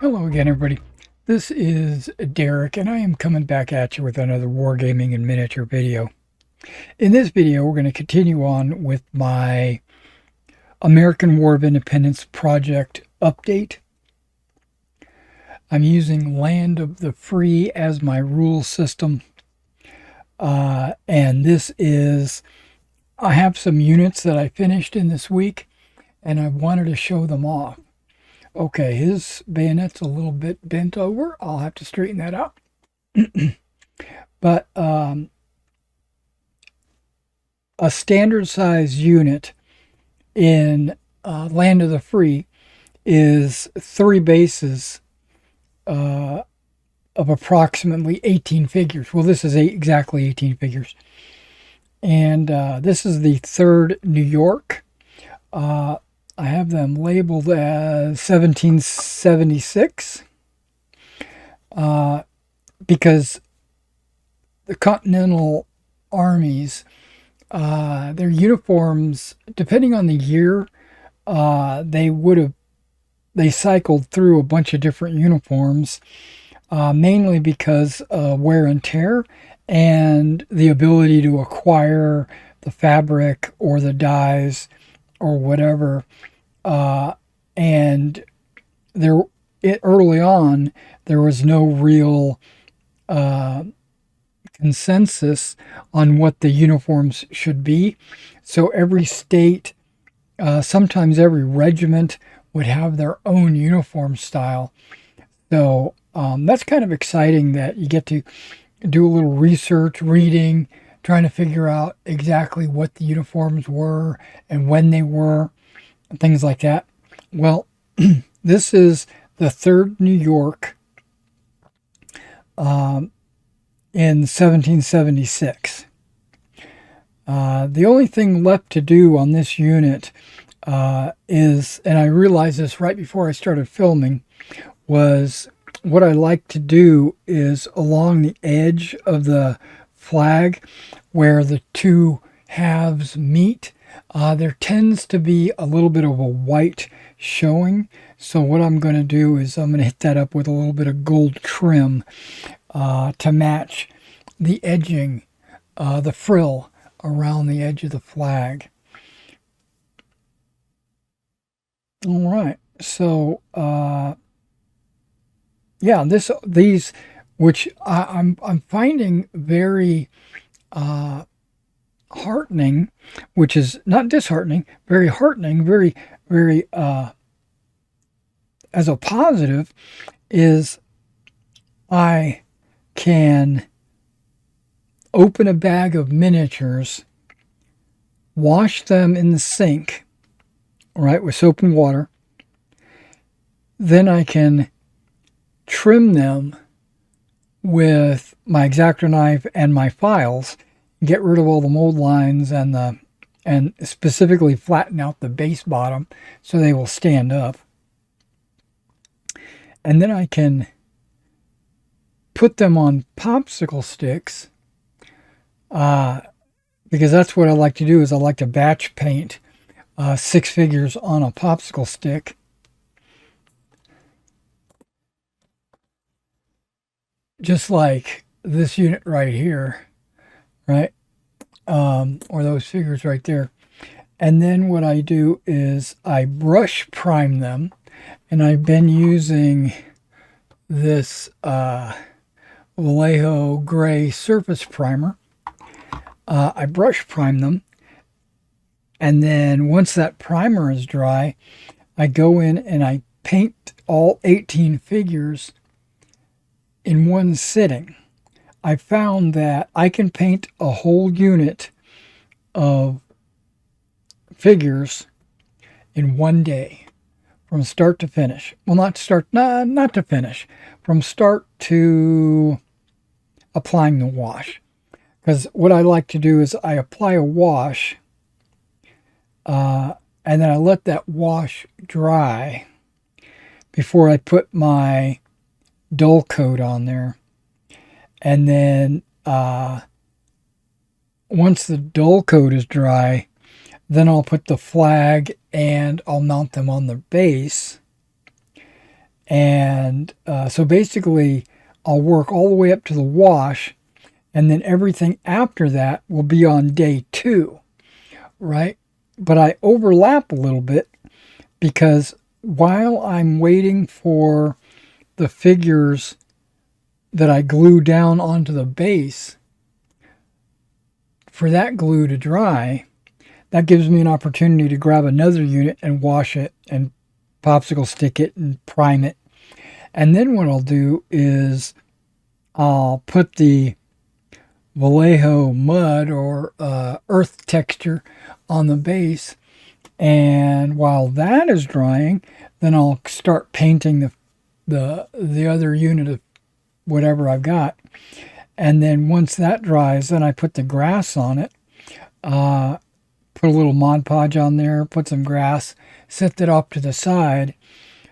Hello again, everybody. This is Derek, and I am coming back at you with another wargaming and miniature video. In this video, we're going to continue on with my American War of Independence project update. I'm using Land of the Free as my rule system, and this is, I have some units that I finished in this week, and I wanted to show them off. Okay, his bayonet's a little bit bent over. I'll have to straighten that out. But a standard size unit in Land of the Free is 3 bases of approximately 18 figures. Well, this is exactly 18 figures. And this is the 3rd New York. I have them labeled as 1776 because the Continental armies, their uniforms, depending on the year, they cycled through a bunch of different uniforms, mainly because of wear and tear and the ability to acquire the fabric or the dyes or whatever. And early on, there was no real consensus on what the uniforms should be. So every state, sometimes every regiment, would have their own uniform style. So that's kind of exciting that you get to do a little research, reading, trying to figure out exactly what the uniforms were and when they were, and things like that. Well, this is the 3rd New York in 1776. The only thing left to do on this unit is, and I realized this right before I started filming, was what I like to do is along the edge of the flag where the two halves meet, there tends to be a little bit of a white showing. So what I'm going to do is I'm going to hit that up with a little bit of gold trim to match the edging, the frill around the edge of the flag. All right, so yeah, these, which I'm finding very heartening, which is not disheartening, very heartening, very as a positive, is I can open a bag of miniatures, wash them in the sink, right, with soap and water. Then I can trim them with my X-Acto knife and my files, get rid of all the mold lines and specifically flatten out the base bottom so they will stand up. And then I can put them on popsicle sticks, because that's what I like to do, is I like to batch paint 6 figures on a popsicle stick. Just like this unit right here, right? Or those figures right there. And then what I do is I brush prime them, and I've been using this Vallejo gray surface primer. I brush prime them, and then once that primer is dry, I go in and I paint all 18 figures in one sitting. I found that I can paint a whole unit of figures in one day, from start to finish. Well, not to finish, from start to applying the wash. Because what I like to do is I apply a wash, and then I let that wash dry before I put my dull coat on there. And then once the dull coat is dry, then I'll put the flag and I'll mount them on the base. And so basically, I'll work all the way up to the wash, and then everything after that will be on day 2, right? But I overlap a little bit because while I'm waiting for the figures that I glue down onto the base for that glue to dry, that gives me an opportunity to grab another unit and wash it and popsicle stick it and prime it. And then what I'll do is I'll put the Vallejo mud or earth texture on the base. And while that is drying, then I'll start painting the other unit of whatever I've got. And then once that dries, then I put the grass on it. Put a little Mod Podge on there, put some grass, set that off to the side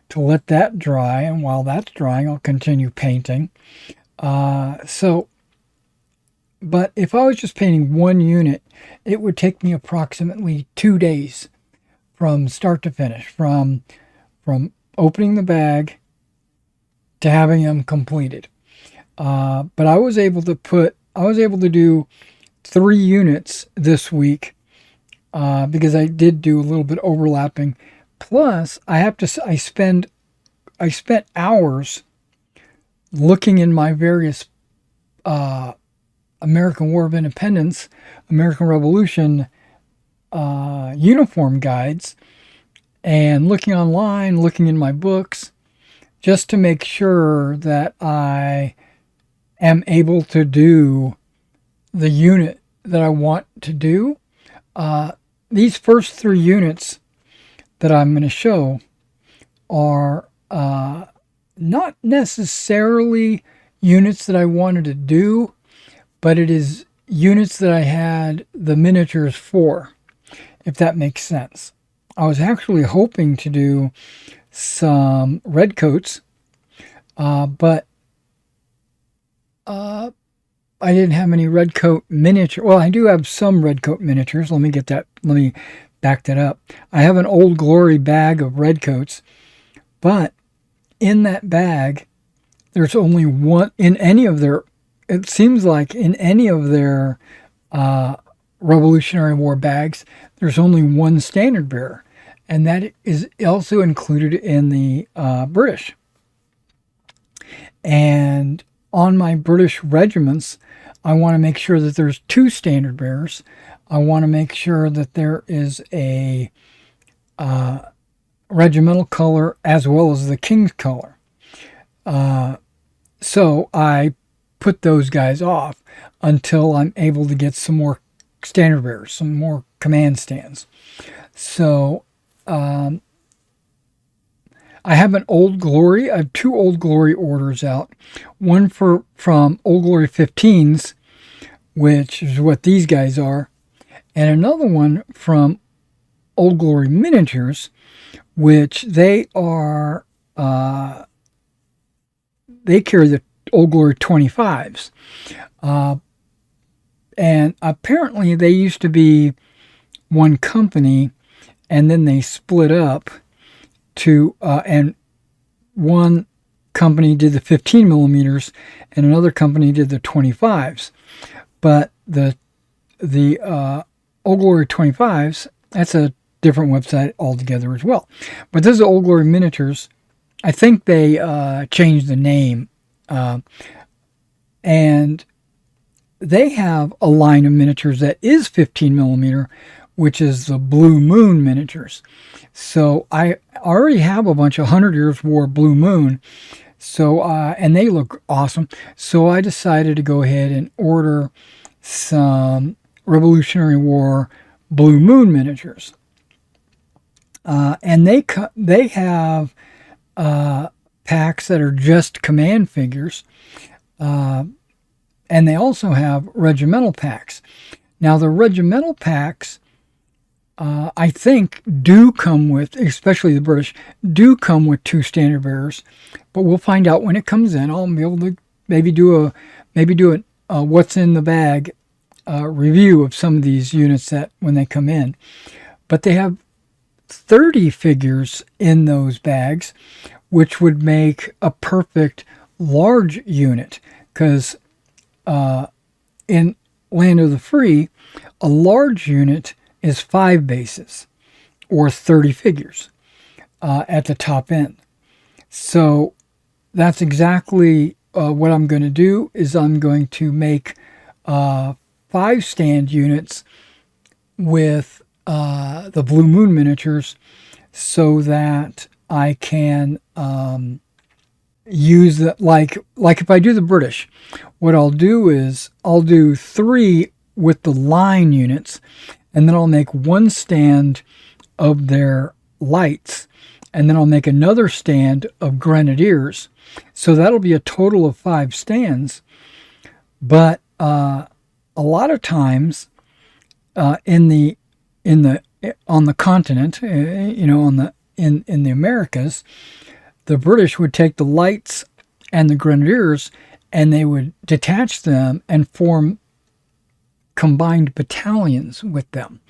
to let that dry. And while that's drying, I'll continue painting. But if I was just painting one unit, it would take me approximately 2 days from start to finish, from opening the bag to having them completed. But I was able to do 3 units this week because I did do a little bit overlapping. Plus, I spent hours looking in my various American War of Independence, American Revolution uniform guides, and looking online, looking in my books, just to make sure that I am able to do the unit that I want to do. These first 3 units that I'm going to show are not necessarily units that I wanted to do, but it is units that I had the miniatures for, if that makes sense. I was actually hoping to do some red coats, but I didn't have any red coat miniature. Well, I do have some red coat miniatures. Let me back that up. I have an Old Glory bag of red coats, but in that bag, there's only one, it seems like in any of their Revolutionary War bags, there's only one standard bearer, and that is also included in the British. And on my British regiments, I want to make sure that there's 2 standard bearers. I want to make sure that there is a regimental color as well as the King's color. So I put those guys off until I'm able to get some more standard bearers, some more command stands. So I have an Old Glory. I have 2 Old Glory orders out. One from Old Glory 15s, which is what these guys are, and another one from Old Glory Miniatures, which they are. They carry the Old Glory 25s, and apparently they used to be one company, and then they split up to and one company did the 15 millimeters and another company did the 25s. But the Old Glory 25s, that's a different website altogether as well. But this is Old Glory Miniatures. I think they changed the name, and they have a line of miniatures that is 15 millimeter, which is the Blue Moon miniatures. So I already have a bunch of 100 Years War Blue Moon, so and they look awesome. So I decided to go ahead and order some Revolutionary War Blue Moon miniatures, and they have packs that are just command figures, and they also have regimental packs. Now the regimental packs, I think, do come with, especially the British, do come with 2 standard bearers, but we'll find out when it comes in. I'll be able to maybe do a what's in the bag review of some of these units that when they come in. But they have 30 figures in those bags, which would make a perfect large unit, because in Land of the Free, a large unit is 5 bases or 30 figures at the top end. So that's exactly what I'm going to do. Is I'm going to make 5 stand units with the Blue Moon miniatures, so that I can use that, like if I do the British, what I'll do is I'll do 3 with the line units, and then I'll make 1 stand of their lights, and then I'll make another stand of grenadiers. So that'll be a total of 5 stands. But a lot of times on the continent, in the Americas, the British would take the lights and the grenadiers, and they would detach them and form combined battalions with them.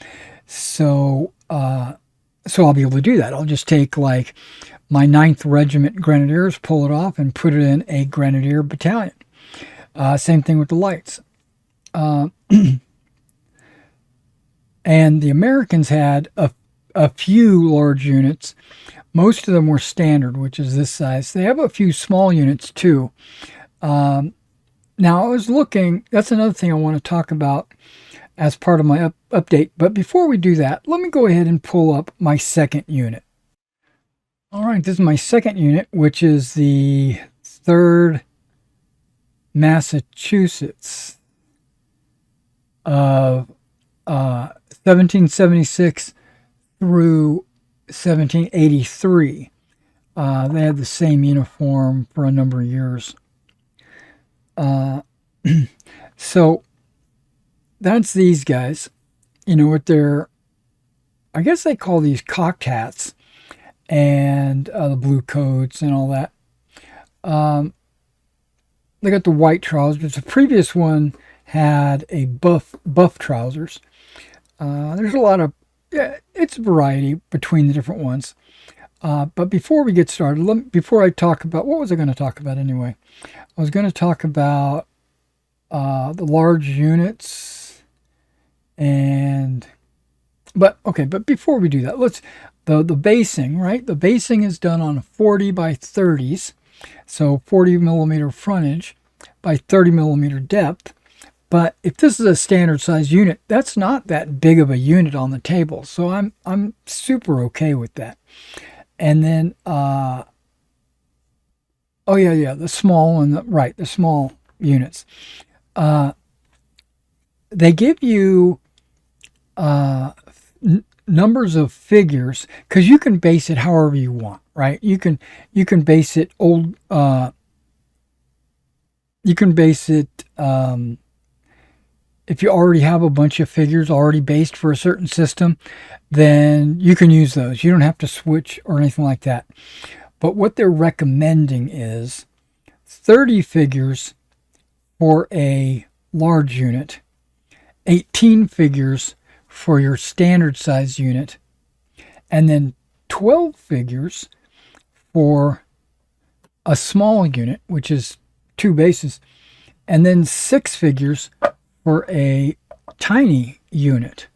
So I'll be able to do that. I'll just take like my 9th Regiment Grenadiers, pull it off, and put it in a Grenadier battalion. Same thing with the lights. And the Americans had a few large units. Most of them were standard, which is this size. They have a few small units too. Now, I was looking, that's another thing I want to talk about as part of my update. But before we do that, let me go ahead and pull up my 2nd unit. All right, this is my 2nd unit, which is the 3rd Massachusetts of 1776 through 1783. They had the same uniform for a number of years. So that's these guys, with their, I guess they call these cocked hats, and the blue coats and all that. They got the white trousers. The previous one had a buff trousers. There's a lot of, it's a variety between the different ones. But before we get started, before I talk about, what was I going to talk about anyway? I was going to talk about the large units, but before we do that, the basing, right? The basing is done on 40 by 30s, so 40 millimeter frontage by 30 millimeter depth. But if this is a standard size unit, that's not that big of a unit on the table, so I'm super okay with that. And then, the small and the small units. They give you numbers of figures, because you can base it however you want, right? You can base it old. You can base it if you already have a bunch of figures already based for a certain system, then you can use those. You don't have to switch or anything like that. But what they're recommending is 30 figures for a large unit, 18 figures for your standard size unit, and then 12 figures for a small unit, which is 2 bases, and then 6 figures for a tiny unit.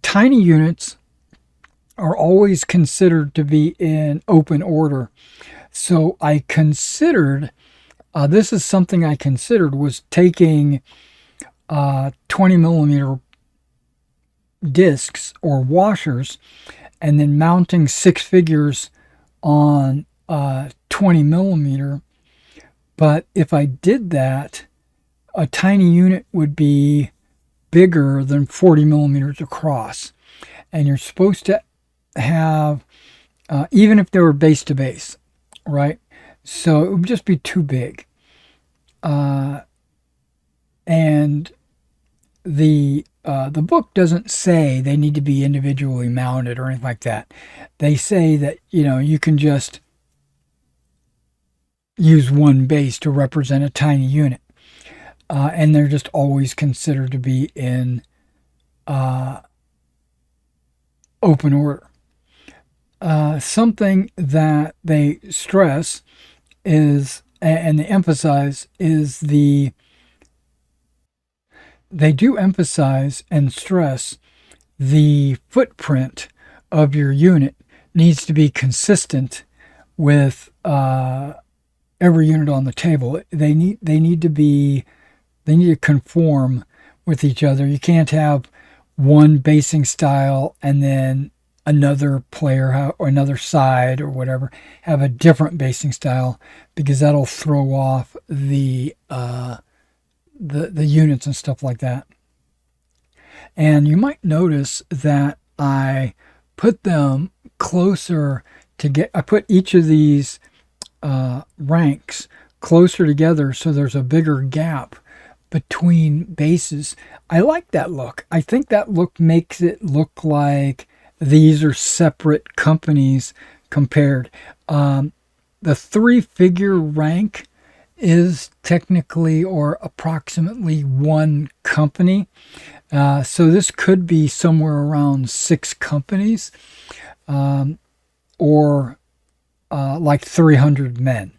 Tiny units are always considered to be in open order. So I considered, this is something I considered, was taking 20 millimeter discs or washers, and then mounting 6 figures on 20 millimeter. But if I did that, a tiny unit would be bigger than 40 millimeters across. And you're supposed to have, even if they were base to base, right? So it would just be too big. And the book doesn't say they need to be individually mounted or anything like that. They say that, you can just use one base to represent a tiny unit. And they're just always considered to be in open order. Something that they stress is, and they emphasize, is they do emphasize and stress the footprint of your unit needs to be consistent with every unit on the table. They need to conform with each other. You can't have one basing style and then another player or another side or whatever have a different basing style, because that'll throw off the units and stuff like that. And you might notice that I put them closer to get. I put each of these ranks closer together so there's a bigger gap between bases. I like that look. I think that look makes it look like these are separate companies compared. The three figure rank is technically or approximately one company. So this could be somewhere around six companies, or like 300 men.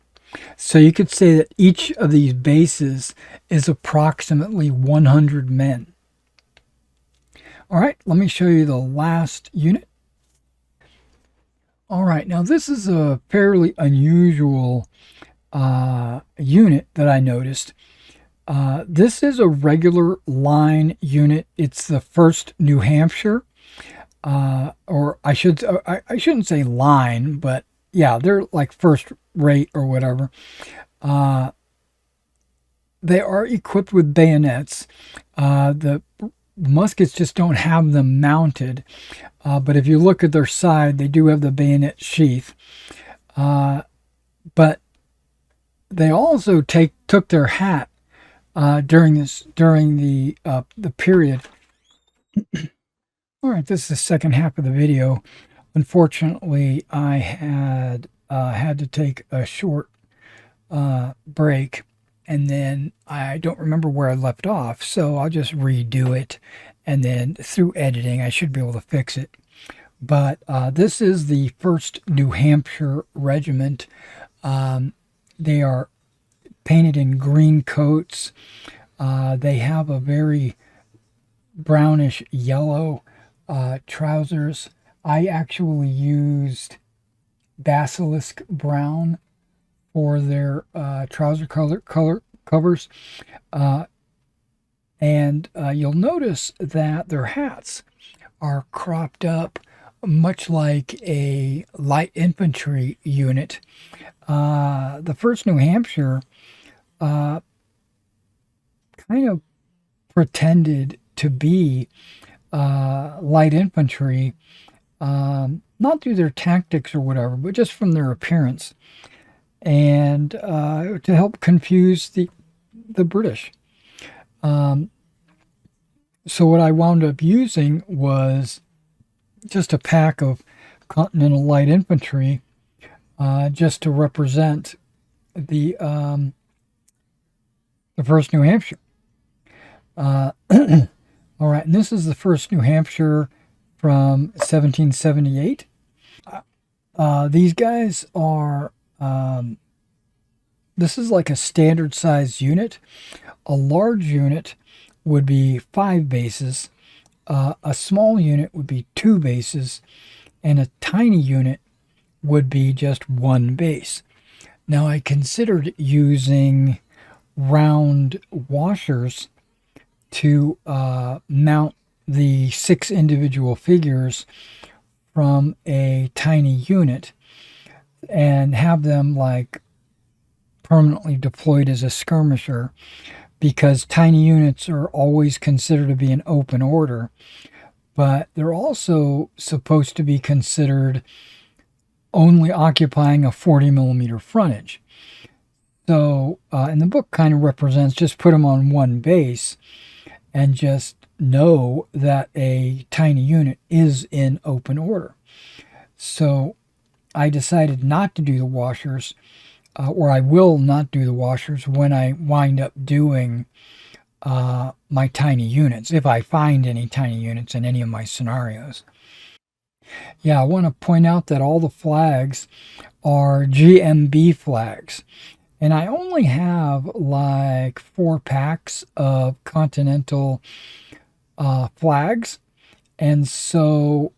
So you could say that each of these bases is approximately 100 men. All right, let me show you the last unit. All right, now this is a fairly unusual unit that I noticed. This is a regular line unit. It's the 1st New Hampshire, or I shouldn't say line, but yeah, they're like first rate or whatever. They are equipped with bayonets. The muskets just don't have them mounted, but if you look at their side, they do have the bayonet sheath. But they also took their hat during the period. All right, this is the second half of the video. Unfortunately, I had to take a short break, and then I don't remember where I left off, so I'll just redo it, and then through editing, I should be able to fix it. But this is the 1st New Hampshire Regiment. They are painted in green coats. They have a very brownish yellow trousers. I actually used basilisk brown for their trouser color covers, and you'll notice that their hats are cropped up much like a light infantry unit. The 1st New Hampshire kind of pretended to be light infantry, not through their tactics or whatever, but just from their appearance, and to help confuse the British. So what I wound up using was just a pack of Continental Light Infantry, just to represent the 1st New Hampshire. All right, and this is the 1st New Hampshire from 1778. These guys are, this is like a standard size unit. A large unit would be 5 bases. A small unit would be 2 bases. And a tiny unit would be just 1 base. Now, I considered using round washers to mount the 6 individual figures from a tiny unit and have them like permanently deployed as a skirmisher, because tiny units are always considered to be an open order, but they're also supposed to be considered only occupying a 40 millimeter frontage. So, and the book kind of represents just put them on 1 base and just know that a tiny unit is in open order. So I decided not to do the washers, or I will not do the washers when I wind up doing my tiny units, if I find any tiny units in any of my scenarios. Yeah, I want to point out that all the flags are GMB flags. And I only have like 4 packs of Continental flags. And so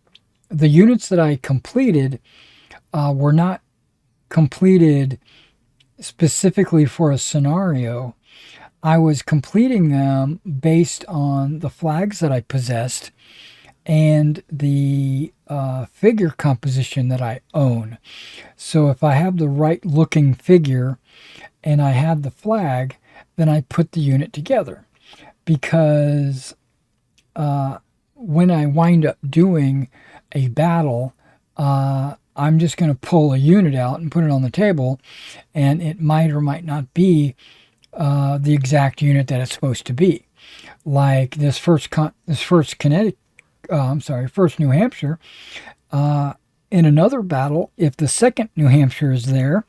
the units that I completed were not completed specifically for a scenario. I was completing them based on the flags that I possessed and the figure composition that I own. So if I have the right looking figure and I have the flag, then I put the unit together. Because when I wind up doing a battle, I'm just going to pull a unit out and put it on the table, and it might or might not be the exact unit that it's supposed to be. Like first New Hampshire. In another battle, if the second New Hampshire is there,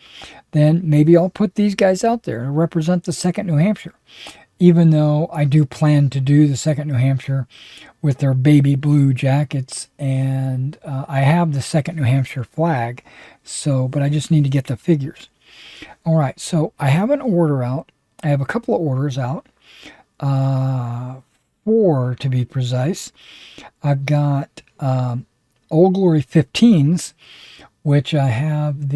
then maybe I'll put these guys out there to represent the second New Hampshire. Even though I do plan to do the second New Hampshire with their baby blue jackets, and I have the second New Hampshire flag, but I just need to get the figures. All right, so I have an order out. I have a couple of orders out, 4 to be precise. I've got Old Glory 15s, which I have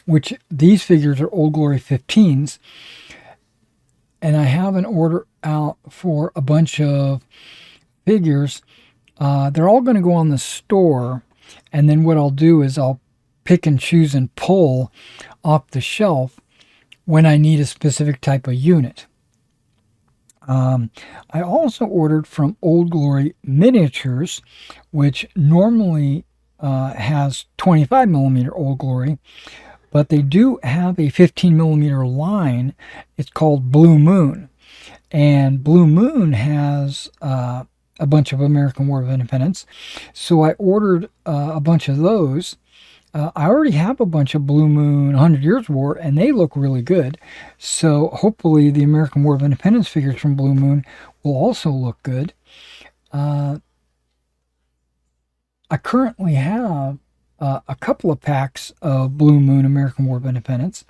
which these figures are Old Glory 15s. And I have an order out for a bunch of figures. They're all going to go on the store. And then what I'll do is I'll pick and choose and pull off the shelf when I need a specific type of unit. I also ordered from Old Glory Miniatures, which normally has 25 millimeter Old Glory. But they do have a 15 millimeter line. It's called Blue Moon. And Blue Moon has a bunch of American War of Independence. So I ordered a bunch of those. I already have a bunch of Blue Moon 100 Years War, and they look really good. So hopefully the American War of Independence figures from Blue Moon will also look good. I currently have a couple of packs of Blue Moon American War of Independence,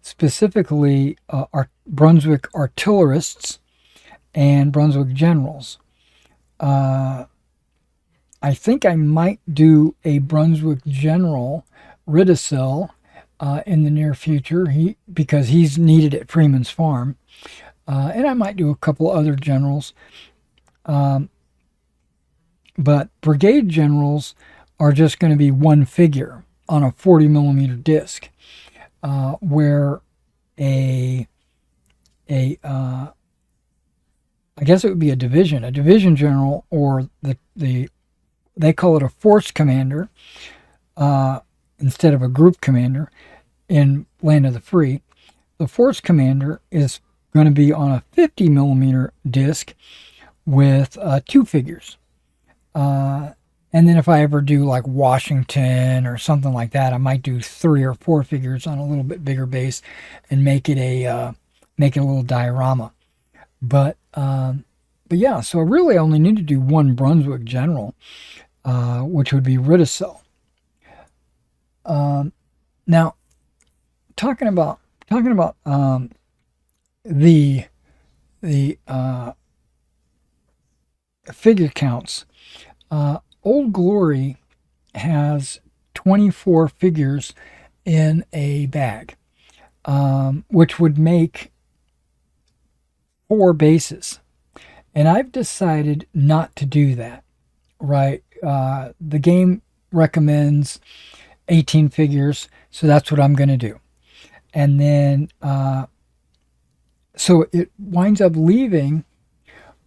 specifically Brunswick Artillerists and Brunswick Generals. I think I might do a Brunswick General Ridicel in the near future because he's needed at Freeman's Farm. And I might do a couple other generals. But brigade generals are just going to be one figure on a 40 millimeter disc, where I guess it would be a division general, or they call it a force commander instead of a group commander in Land of the Free. The force commander is going to be on a 50 millimeter disc with 2 figures. And then if I ever do like Washington or something like that, I might do 3 or 4 figures on a little bit bigger base and make it a little diorama. But yeah, so I really only need to do one Brunswick General, which would be Ridicel. Now, talking about the figure counts. Old Glory has 24 figures in a bag, which would make 4 bases. And I've decided not to do that, right? The game recommends 18 figures, so that's what I'm going to do. And then, so it winds up leaving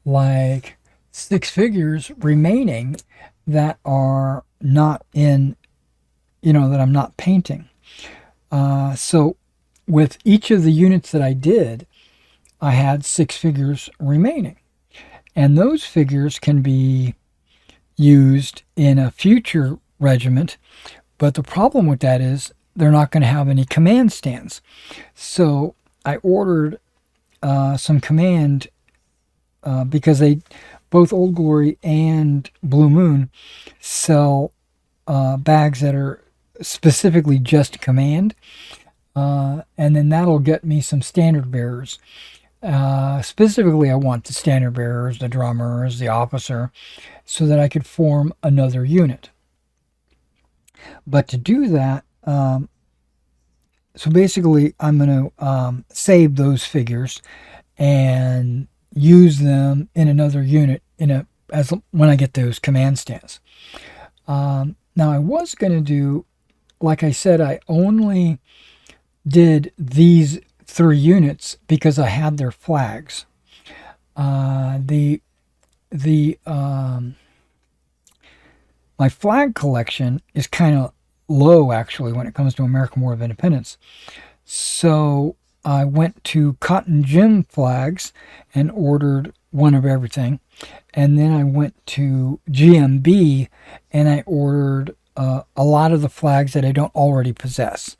like 6 figures remaining that are not in, that I'm not painting. So with each of the units that I did, I had 6 figures remaining. And those figures can be used in a future regiment, but the problem with that is they're not going to have any command stands. So I ordered some command because both Old Glory and Blue Moon sell bags that are specifically just command, and then that'll get me some standard bearers. Specifically, I want the standard bearers, the drummers, the officer, so that I could form another unit. But to do that, so basically, I'm going to save those figures and use them in another unit as when I get those command stands. Now, I was going to do, like I said, I only did these 3 units because I had their flags. The my flag collection is kind of low actually when it comes to American War of Independence. So I went to Cotton Gin Flags and ordered one of everything. And then I went to GMB and I ordered a lot of the flags that I don't already possess.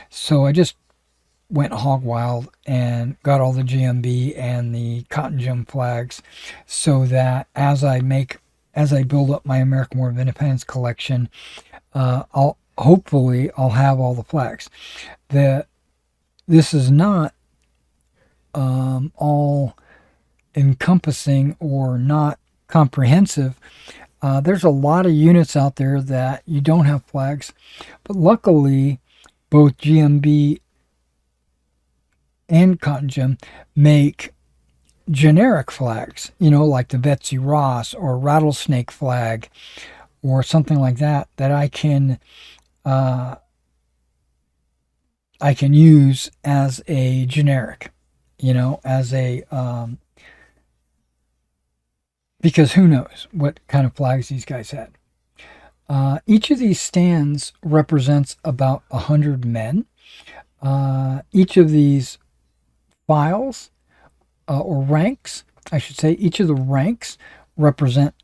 So I just went hog wild and got all the GMB and the Cotton Gin flags so that as I build up my American War of Independence collection, I'll have all the flags. This is not all encompassing or not comprehensive. There's a lot of units out there that you don't have flags, but luckily both GMB and Cotton Gin make generic flags, like the Betsy Ross or Rattlesnake flag or something like that I can use as a generic, as a because who knows what kind of flags these guys had. Each of these stands represents about 100 men. Each of these files or ranks, I should say, each of the ranks represent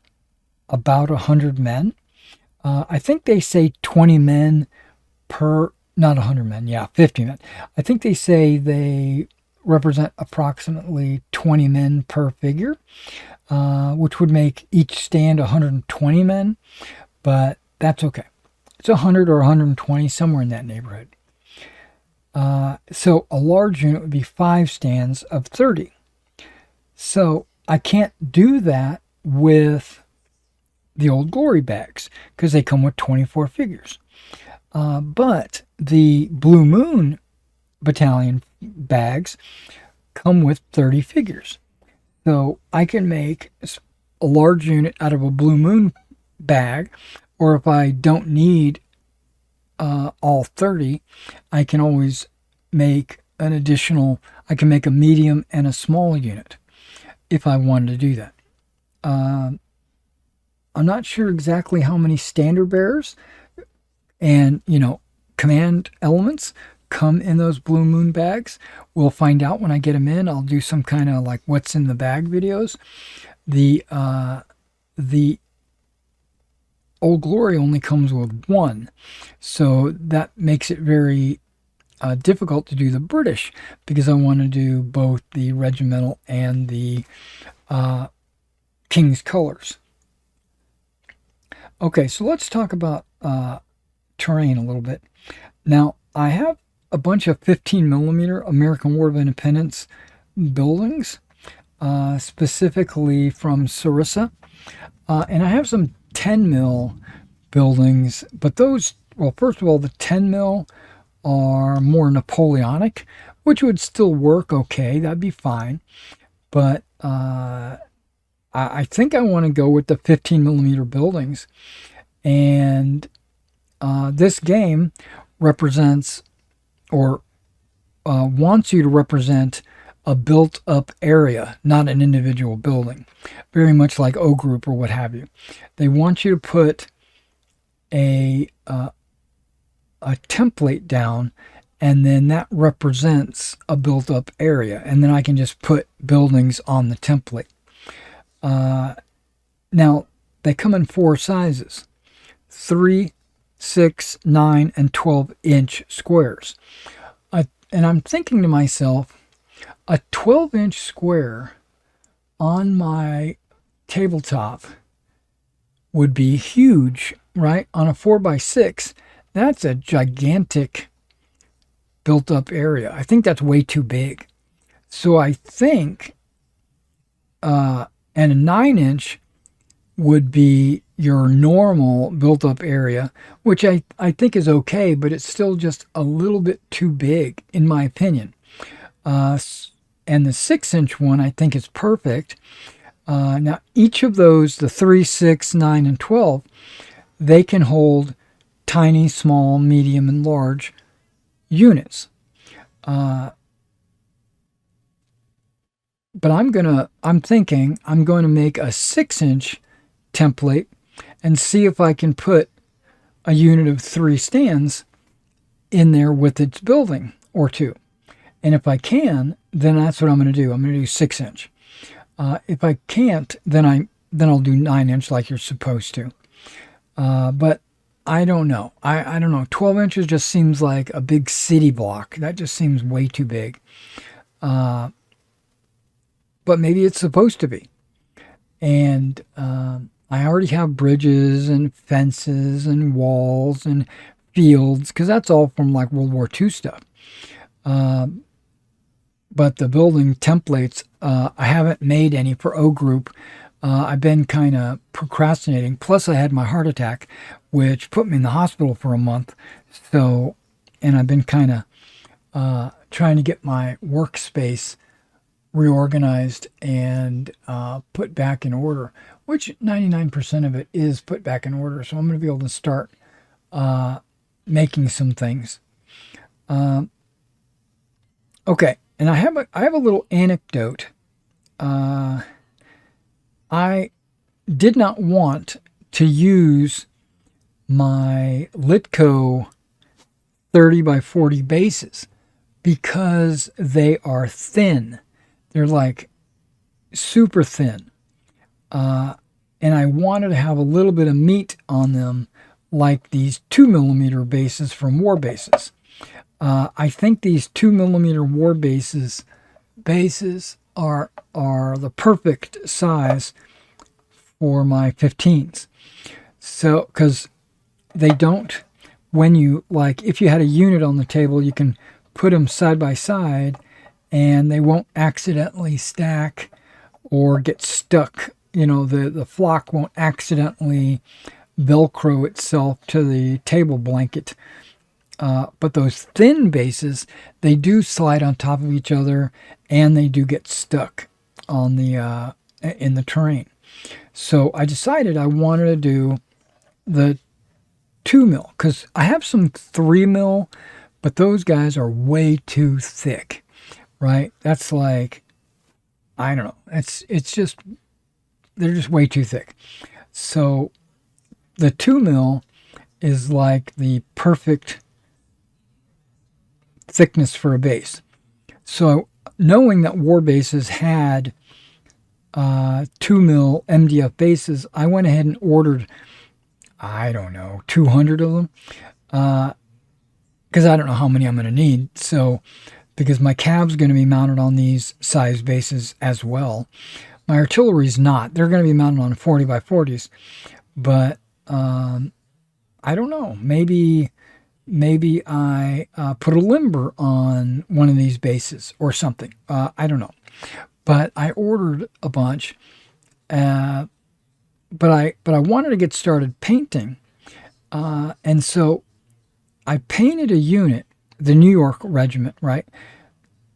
about 100 men. I think they say 20 men per, not 100 men, 50 men. I think they say they represent approximately 20 men per figure, which would make each stand 120 men, but that's okay. It's 100 or 120, somewhere in that neighborhood. So a large unit would be 5 stands of 30. So I can't do that with the Old Glory bags because they come with 24 figures. But the Blue Moon battalion bags come with 30 figures. So I can make a large unit out of a Blue Moon bag, or if I don't need all 30, I can always make an additional, I can make a medium and a small unit if I wanted to do that. I'm not sure exactly how many standard bearers and, command elements come in those Blue Moon bags. We'll find out when I get them in. I'll do some kind of like what's in the bag videos. The Old Glory only comes with 1, so that makes it very difficult to do the British because I want to do both the regimental and the King's colors. Okay, so let's talk about terrain a little bit. Now, I have a bunch of 15 millimeter American War of Independence buildings, specifically from Sarissa, and I have some 10 mil buildings, but those, well, first of all, the 10 mil are more Napoleonic, which would still work okay, that'd be fine, but I think I want to go with the 15 millimeter buildings, and this game represents or wants you to represent a built-up area, not an individual building, very much like O Group or what have you. They want you to put a template down, and then that represents a built-up area, and then I can just put buildings on the template. Now, they come in 4 sizes: 3, 6, 9, and 12-inch squares. And I'm thinking to myself, a 12-inch square on my tabletop would be huge, right? On a 4x6, that's a gigantic built up area. I think that's way too big. So I think, and a 9-inch would be your normal built up area, which I think is okay, but it's still just a little bit too big, in my opinion. And the 6-inch one I think is perfect. Now, each of those, the 3, 6, 9, and 12, they can hold tiny, small, medium, and large units. But I'm thinking I'm going to make a 6-inch template and see if I can put a unit of 3 stands in there with its building or 2. And if I can, then that's what I'm going to do. I'm going to do 6-inch. If I can't, then I'll do 9-inch like you're supposed to. But I don't know. I don't know. 12 inches just seems like a big city block. That just seems way too big. But maybe it's supposed to be. And I already have bridges and fences and walls and fields, because that's all from like World War II stuff. But the building templates, I haven't made any for O Group. I've been kind of procrastinating. Plus, I had my heart attack, which put me in the hospital for a month. So, and I've been kind of trying to get my workspace reorganized and put back in order, which 99% of it is put back in order. So I'm going to be able to start making some things. Okay, and I have a little anecdote. I did not want to use my Litco 30 by 40 bases because they are thin. They're like super thin. And I wanted to have a little bit of meat on them, like these 2mm bases from War Bases. I think these 2mm War bases are the perfect size for my 15s. So, because they don't, when you, like, if you had a unit on the table, you can put them side by side and they won't accidentally stack or get stuck. You know, the flock won't accidentally Velcro itself to the table blanket. But those thin bases, they do slide on top of each other and they do get stuck on the in the terrain. So I decided I wanted to do the 2mm, because I have some 3mm, but those guys are way too thick, right? That's like, I don't know. It's just, they're just way too thick. So the 2mm is like the perfect thickness for a base. So knowing that War Bases had 2mm MDF bases, I went ahead and ordered, I don't know, 200 of them, because I don't know how many I'm going to need. So, because my cab's going to be mounted on these size bases as well. My artillery's not. They're going to be mounted on 40 by 40s. But I don't know. Maybe I put a limber on one of these bases or something. I don't know. But I ordered a bunch. But I wanted to get started painting. And so I painted a unit, the New York Regiment, right?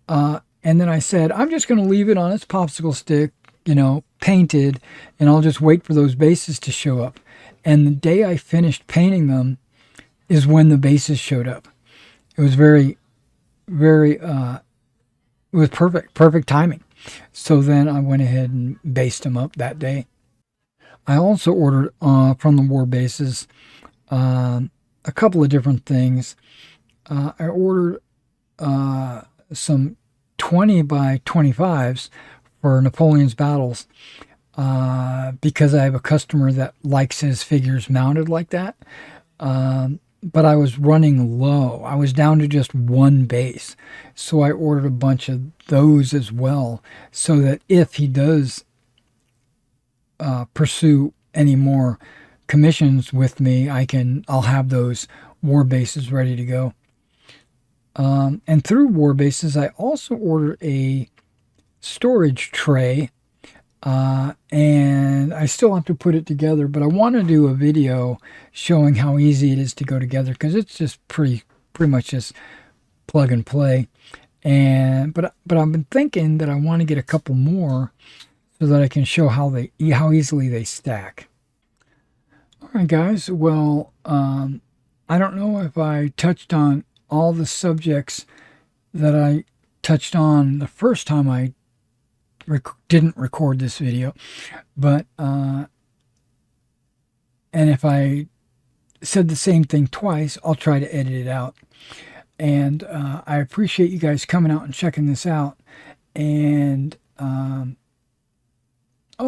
And then I said, I'm just going to leave it on its popsicle stick, you know, painted, and I'll just wait for those bases to show up. And the day I finished painting them is when the bases showed up. It was very, very, it was perfect timing. So then I went ahead and based them up that day. I also ordered from the War Bases a couple of different things. I ordered some 20 by 25s for Napoleon's battles because I have a customer that likes his figures mounted like that. But I was running low. I was down to just one base. So I ordered a bunch of those as well, so that if he does pursue any more commissions with me, I'll have those war bases ready to go. And through war bases, I also ordered a storage tray, and I still have to put it together, but I want to do a video showing how easy it is to go together, because it's just pretty much just plug and play. And but I've been thinking that I want to get a couple more so that I can show how easily they stack. All right, guys. Well, I don't know if I touched on all the subjects that I touched on the first time I didn't record this video, but and if I said the same thing twice, I'll try to edit it out. And I appreciate you guys coming out and checking this out. And oh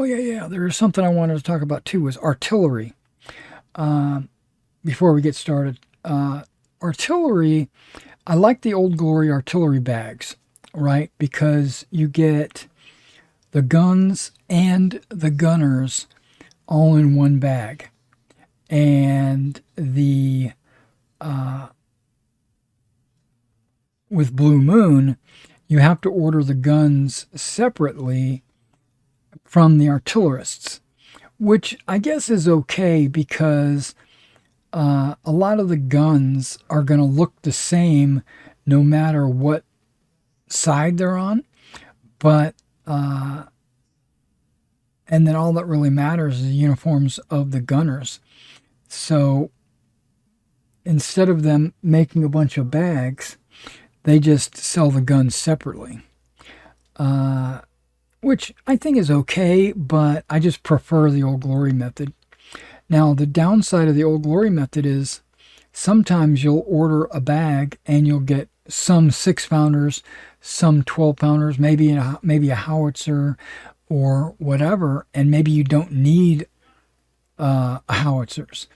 yeah, there was something I wanted to talk about too, was artillery. Before we get started, artillery, I like the Old Glory artillery bags, right? Because you get the guns and the gunners all in one bag. And with Blue Moon, you have to order the guns separately from the artillerists, which I guess is okay, because a lot of the guns are going to look the same no matter what side they're on. But and then all that really matters is the uniforms of the gunners. So instead of them making a bunch of bags, they just sell the guns separately, which I think is okay, but I just prefer the Old Glory method. Now, the downside of the Old Glory method is sometimes you'll order a bag and you'll get some 6-pounders, some 12-pounders, maybe a howitzer or whatever, and maybe you don't need howitzers,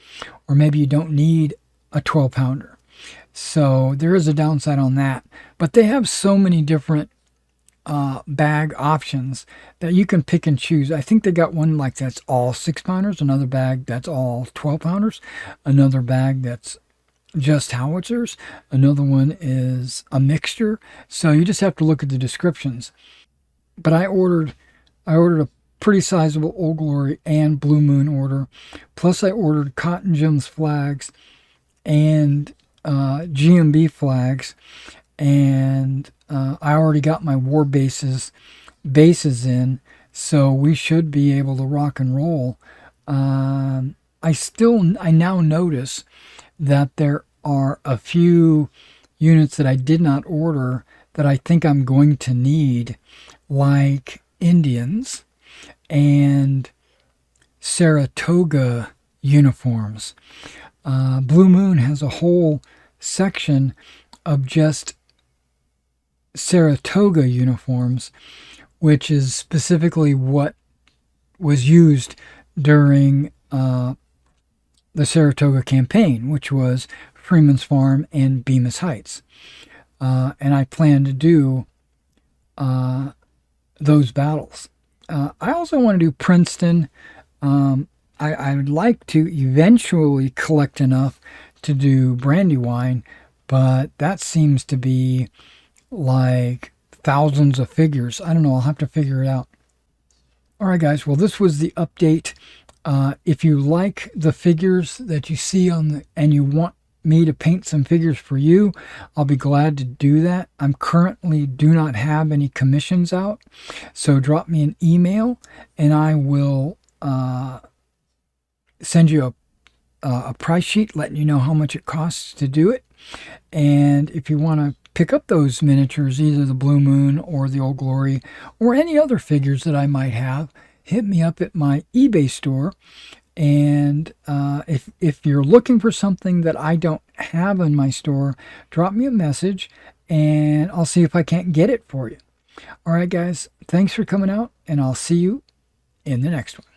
or maybe you don't need a 12-pounder. So there is a downside on that. But they have so many different bag options that you can pick and choose. I think they got one like that's all 6-pounders, another bag that's all 12-pounders, another bag that's just howitzers, another one is a mixture. So you just have to look at the descriptions. But I ordered a pretty sizable Old Glory and Blue Moon order. Plus I ordered Cotton Gems flags and GMB flags, and I already got my war bases in, so we should be able to rock and roll. I now notice that there are a few units that I did not order that I think I'm going to need, like Indians and Saratoga uniforms. Blue Moon has a whole section of just Saratoga uniforms, which is specifically what was used during the Saratoga campaign, which was Freeman's Farm and Bemis Heights. And I plan to do those battles. I also want to do Princeton. I would like to eventually collect enough to do Brandywine, but that seems to be like thousands of figures. I don't know. I'll have to figure it out. All right, guys. Well, this was the update. If you like the figures that you see and you want me to paint some figures for you, I'll be glad to do that. I'm currently do not have any commissions out, so drop me an email and I will send you a price sheet letting you know how much it costs to do it. And if you want to pick up those miniatures, either the Blue Moon or the Old Glory or any other figures that I might have, hit me up at my eBay store. And if you're looking for something that I don't have in my store, drop me a message and I'll see if I can't get it for you. All right, guys, thanks for coming out, and I'll see you in the next one.